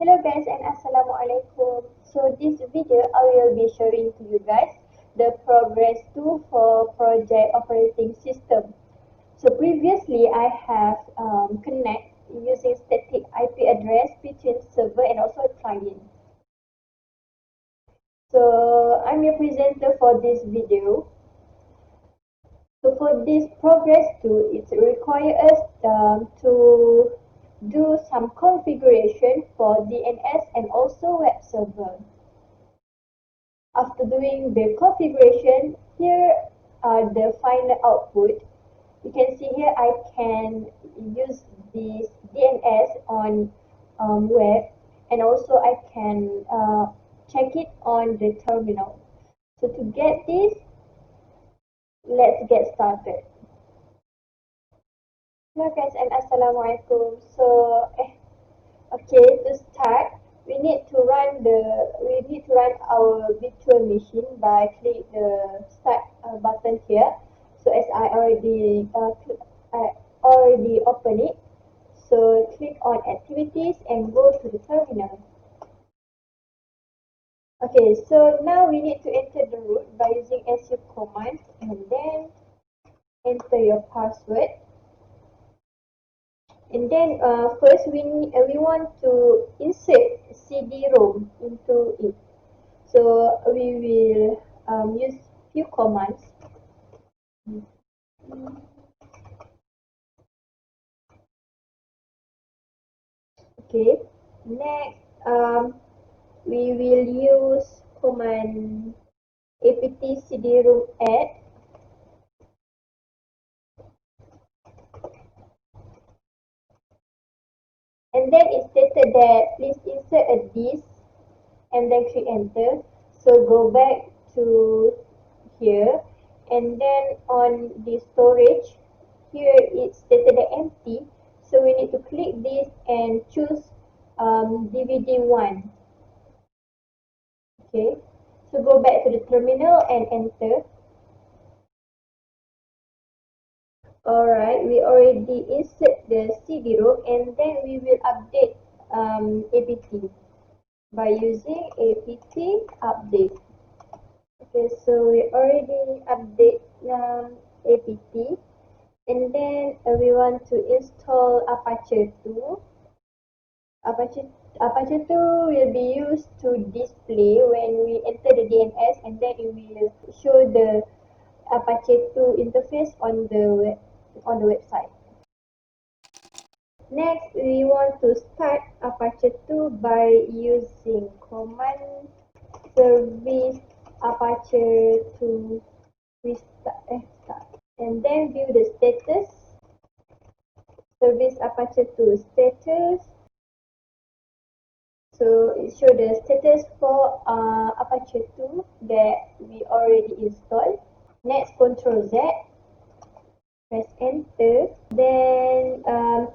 Hello guys and Assalamualaikum. So this video I will be showing to you guys the progress tool for project operating system. So previously I have connect using static IP address between server and also client. So I'm your presenter for this video. So for this progress tool, it requires us to do some configuration for DNS and also web server. After doing the configuration, here are the final output. You can see here I can use this DNS on web, and also I can check it on the terminal. So to get this, let's get started. Hello guys and Assalamualaikum. So okay, to start we need to run our virtual machine by click the start button here. So as I already open it, so click on activities and go to the terminal. Okay, so now we need to enter the root by using su command and then enter your password. And then first we want to insert cdrom into it. So we will use few commands. Okay. Next, we will use command apt cdrom add. And then it stated that please insert a disk and then click enter. So go back to here, and then on the storage, here it stated that empty. So we need to click this and choose DVD1. Okay, so go back to the terminal and enter. Alright, we already insert the CD-ROM, and then we will update apt by using apt update. Okay, so we already update apt, and then we want to install Apache 2. Apache 2 will be used to display when we enter the DNS, and then it will show the Apache 2 interface on the website. Next, we want to start Apache 2 by using command service Apache 2 start. And then view the status. Service Apache 2 status. So it shows the status for Apache 2 that we already installed. Next, Ctrl Z. Press enter. Then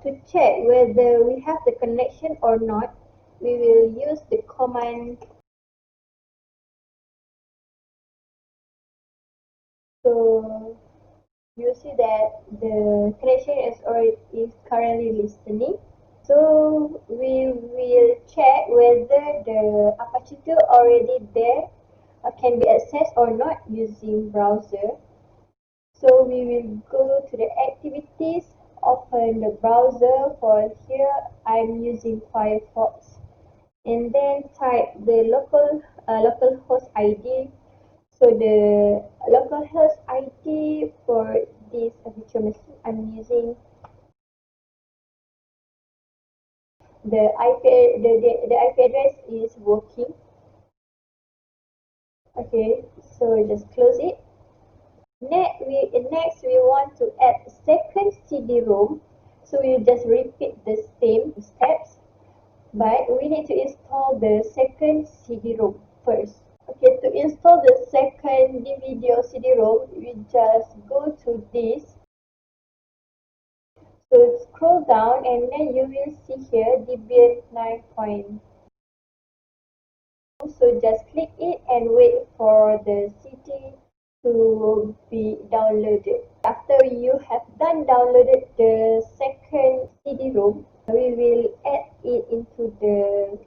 to check whether we have the connection or not, we will use the command. So you see that the connection is currently listening. So we will check whether the Apache 2 already there can be accessed or not using browser. So we will go to the activities, open the browser. For here I'm using Firefox, and then type the localhost ID. So the localhost ID for this virtual machine, I'm using the IP address is working. Okay, so just close it. Next we want to add second CD-ROM. So we just repeat the same steps, but we need to install the second CD-ROM first. Okay, to install the second DVD or CD-ROM, we just go to this. So scroll down, and then you will see here Debian 9. So just click it and wait for the CD to be downloaded. After you have done downloaded the second CD-ROM, we will add it into the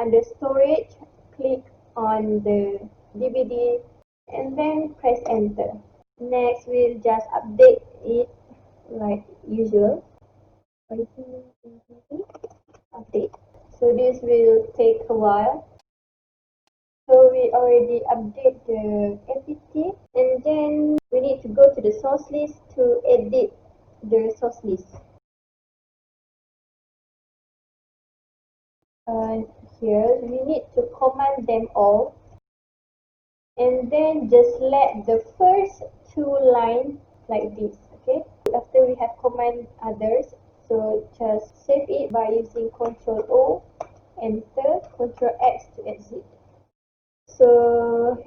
under storage, click on the DVD and then press enter. Next, we'll just update it like usual. Update. So this will take a while. So we already update the apt, and then we need to go to the source list to edit the source list. Here we need to command them all, and then just select the first two lines like this. Okay, after we have command others, so just save it by using Ctrl O, enter, Ctrl X to exit. So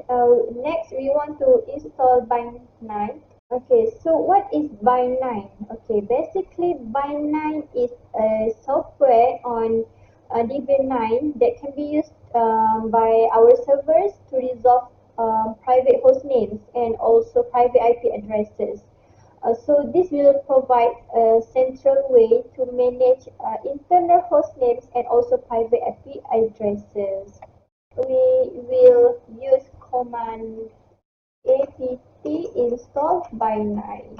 next we want to install Bind9. Okay, so what is Bind9? Okay, basically Bind9 is a software on Debian9 that can be used by our servers to resolve private host names and also private IP addresses. So this will provide a central way to manage internal host names and also private IP addresses. We will use command apt install Bind9.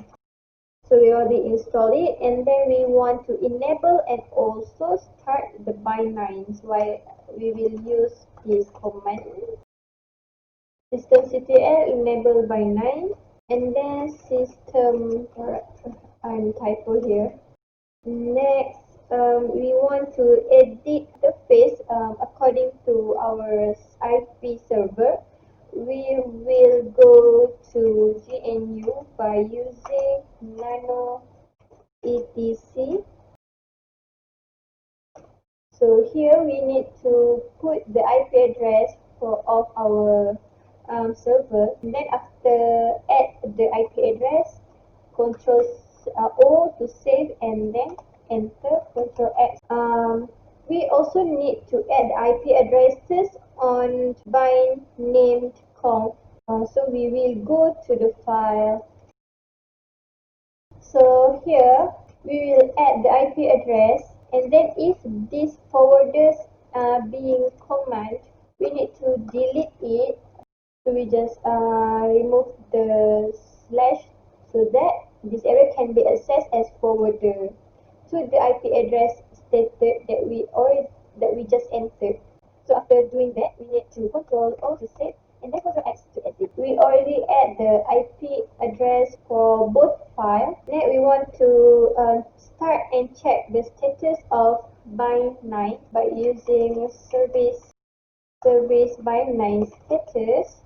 So we already installed it, and then we want to enable and also start the Bind9. So we will use this command systemctl enable Bind9, and then system, I'm typo here. Next, we want to edit the face according to our IP server. We will go to GNU by using nano etc. So here we need to put the IP address of our server. And then after add the IP address, Ctrl O to save, and then enter, Ctrl X. We also need to add IP addresses on bind named conf. So we will go to the file. So here we will add the IP address, and then if this forwarders being command, we need to delete it. So we just remove the slash so that this area can be accessed as forwarder to the IP address stated that we just entered. So after doing that, we need to Ctrl O to save and then Ctrl X to exit. We already add the IP address for both files. Next, we want to start and check the status of Bind9 by using service Bind9 status.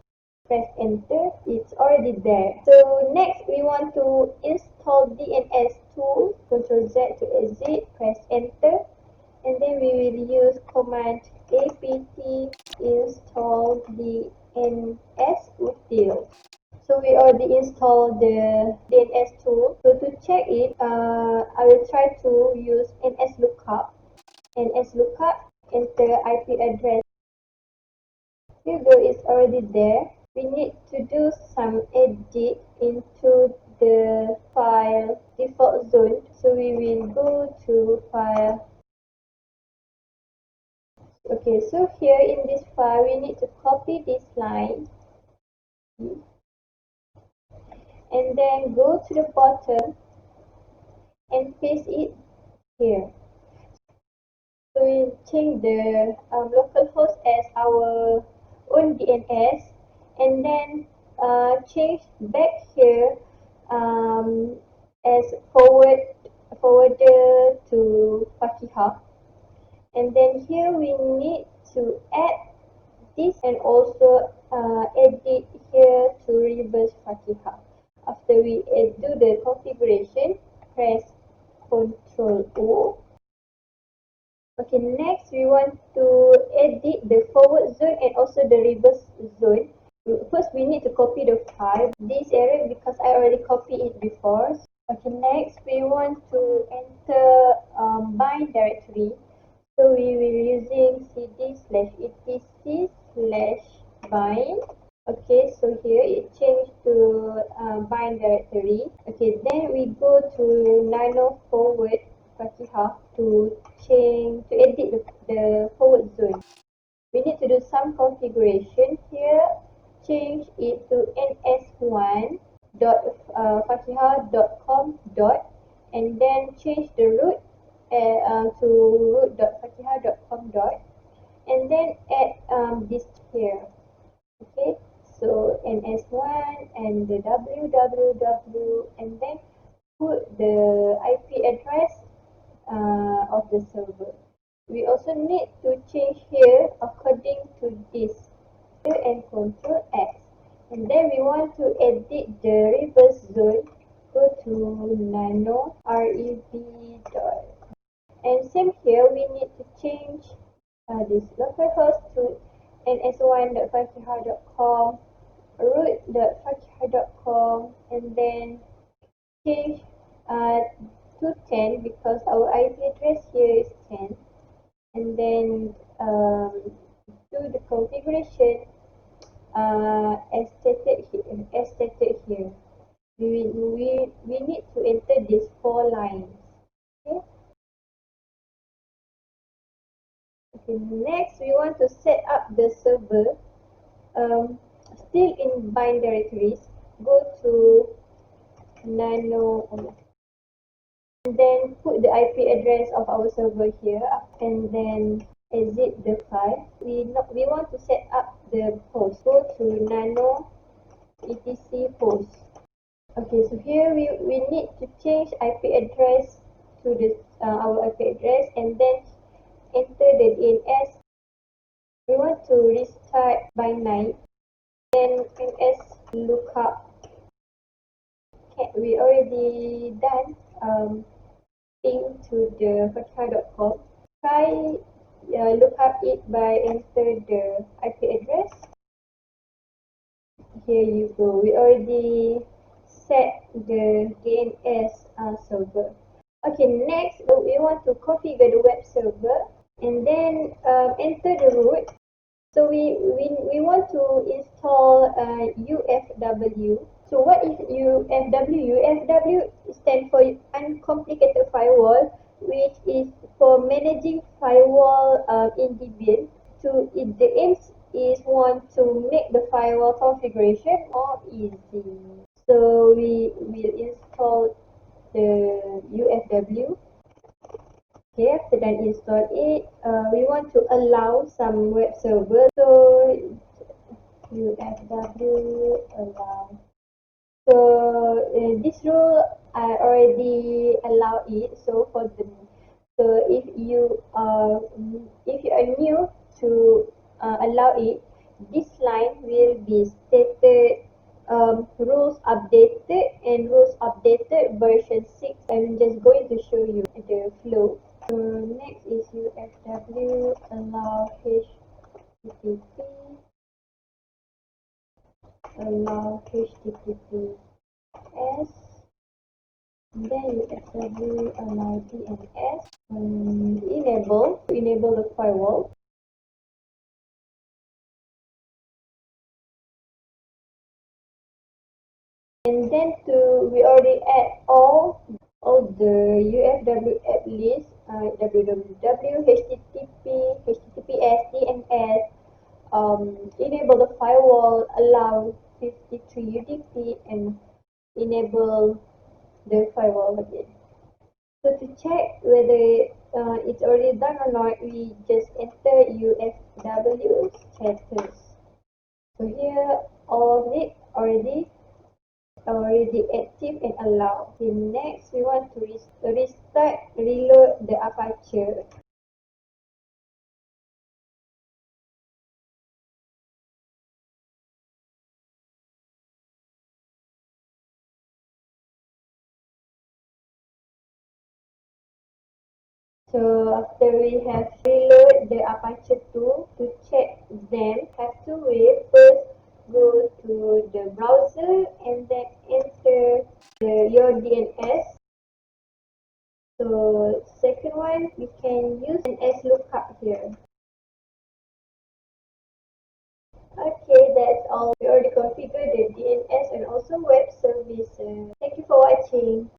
Press enter, it's already there. So next we want to install DNS Tool. Ctrl Z to exit, press enter, and then we will use command apt install DNS Route. So we already installed the DNS Tool. So to check it, I will try to use NS lookup. NS lookup, enter IP address. Here you go, it's already there. We need to do some edit into the file default zone. So we will go to file. Okay, so here in this file, we need to copy this line and then go to the bottom and paste it here. So we change the localhost as our own DNS, and then change back here as forwarder to Fakihah. And then here we need to add this and also edit here to reverse Fakihah. After we do the configuration, press Ctrl O. Okay, next we want to edit the forward zone and also the reverse zone. First, we need to copy the file, this area, because I already copied it before. Okay, next we want to enter bind directory. So we will using cd/etc/bind. Okay, so here it changed to bind directory. Okay, then we go to nano forward Fakihah to edit the forward zone. configuration here, change it to ns1.fakihah.com. And then change the root to root.fakihah.com. And then add this here. Okay, so ns1 and the www, and then put the IP address of the server. We also need to change here according to this and Control X. And then we want to edit the reverse zone. Go to nano rev dot. And same here, we need to change this localhost to ns1.fakihah.com, root.fakihah.com, and then change to 10 because our IP address here is 10. And then do the configuration as stated here. We need to enter these 4 lines. Okay. Okay. Next, we want to set up the server. Still in bind directories. Go to nano. And then put the IP address of our server here, and then exit the file. We want to set up the host. Go to nano etc host. Okay, so here we need to change IP address to this our IP address, and then enter the DNS. We want to restart by night. Then DNS lookup. Okay, we already done. Into the fakihah.com. Try look up it by enter the IP address. Here you go. We already set the DNS server. Okay, next we want to configure the web server, and then enter the root. So we want to install UFW. So what is UFW? UFW stands for Uncomplicated Firewall, which is for managing firewall in Debian. The aim is to make the firewall configuration more easy. So we will install the UFW. Okay, after that install it, we want to allow some web server. So UFW allow. So this rule I already allow it. So if you are new to allow it, this line will be stated rules updated and rules updated version 6. I'm just going to show you the flow. So next is UFW allow HTTP, allow HTTPS, then UFW allow DNS, enable the firewall. And then we already add all the UFW app list, www, HTTP, HTTPS, DNS, enable the firewall, allow 53 UDP, and enable the firewall again. So to check whether it's already done or not, we just enter UFW status. So here all of it already active and allow. Okay, next we want to reload the Apache. So after we have reload the Apache tool, to check them, have two ways. First, go to the browser and then enter your DNS. So second one, you can use DNS lookup here. Okay, that's all. We already configured the DNS and also web services. Thank you for watching.